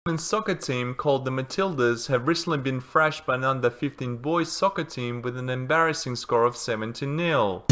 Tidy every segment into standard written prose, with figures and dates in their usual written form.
Women's soccer team called the Matildas have recently been thrashed by an under-15 boys soccer team with an embarrassing score of 7-0.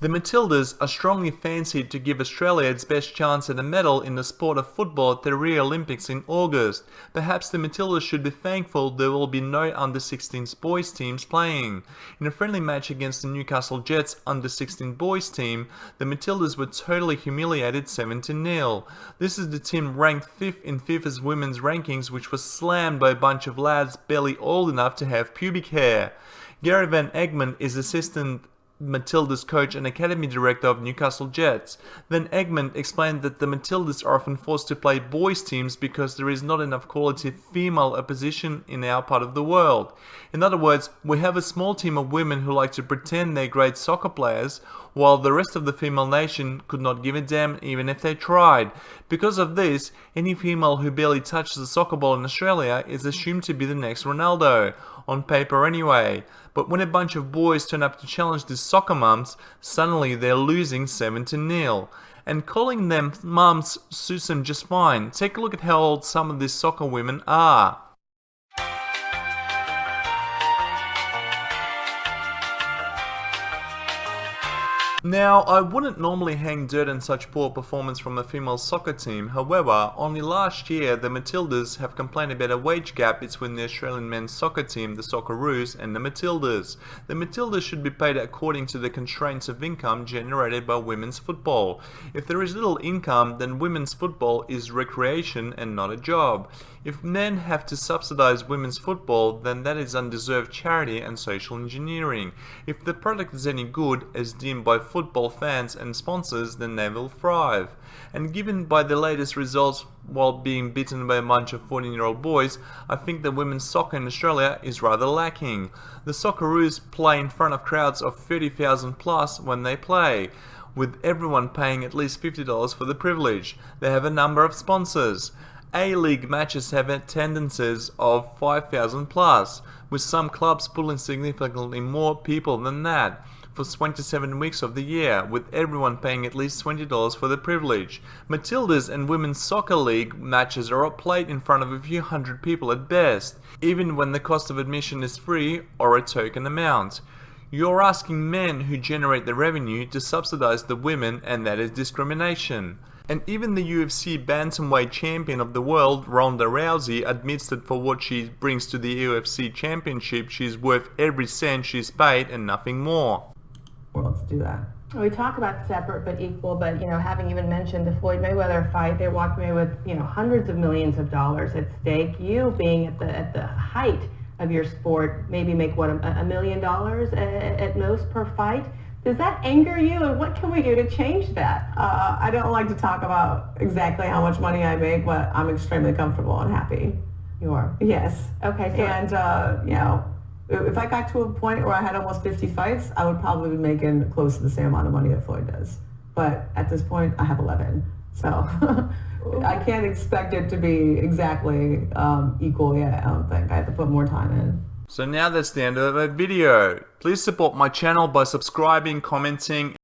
The Matildas are strongly fancied to give Australia its best chance at a medal in the sport of football at the Rio Olympics in August. Perhaps the Matildas should be thankful there will be no under-16 boys teams playing. In a friendly match against the Newcastle Jets under-16 boys team, the Matildas were totally humiliated 7-0. This is the team ranked 5th in FIFA's women's rankings, which was slammed by a bunch of lads barely old enough to have pubic hair. Gary Van Egmond is assistant Matildas coach and academy director of Newcastle Jets. Then Egmond explained that the Matildas are often forced to play boys teams because there is not enough quality female opposition in our part of the world. In other words, we have a small team of women who like to pretend they're great soccer players, while the rest of the female nation could not give a damn even if they tried. Because of this, any female who barely touches a soccer ball in Australia is assumed to be the next Ronaldo, on paper anyway. But when a bunch of boys turn up to challenge these soccer mums, suddenly they're losing 7-0. And calling them mums suits them just fine. Take a look at how old some of these soccer women are. Now, I wouldn't normally hang dirt on such poor performance from a female soccer team. However, only last year the Matildas have complained about a wage gap between the Australian men's soccer team, the Socceroos, and the Matildas. The Matildas should be paid according to the constraints of income generated by women's football. If there is little income, then women's football is recreation and not a job. If men have to subsidize women's football, then that is undeserved charity and social engineering. If the product is any good, as deemed by football fans and sponsors, then they will thrive. And given by the latest results while being beaten by a bunch of 14-year-old boys, I think that women's soccer in Australia is rather lacking. The Socceroos play in front of crowds of 30,000 plus when they play, with everyone paying at least $50 for the privilege. They have a number of sponsors. A-League matches have attendances of 5,000 plus, with some clubs pulling significantly more people than that, for 27 weeks of the year, with everyone paying at least $20 for the privilege. Matildas and Women's Soccer League matches are played in front of a few hundred people at best, even when the cost of admission is free or a token amount. You're asking men who generate the revenue to subsidize the women, and that is discrimination. And even the UFC bantamweight champion of the world, Ronda Rousey, admits that for what she brings to the UFC championship, she's worth every cent she's paid and nothing more. Well, let's do that. We talk about separate but equal, but having even mentioned the Floyd Mayweather fight, they walked away with hundreds of millions of dollars at stake. You being at the height of your sport, maybe make what, $1 million at most per fight. Does that anger you, and what can we do to change that? I don't like to talk about exactly how much money I make, but I'm extremely comfortable and happy. You are? Yes. Okay. So and if I got to a point where I had almost 50 fights, I would probably be making close to the same amount of money that Floyd does. But at this point, I have 11, so I can't expect it to be exactly equal yet. I don't think. I have to put more time in. So now that's the end of the video. Please support my channel by subscribing, commenting,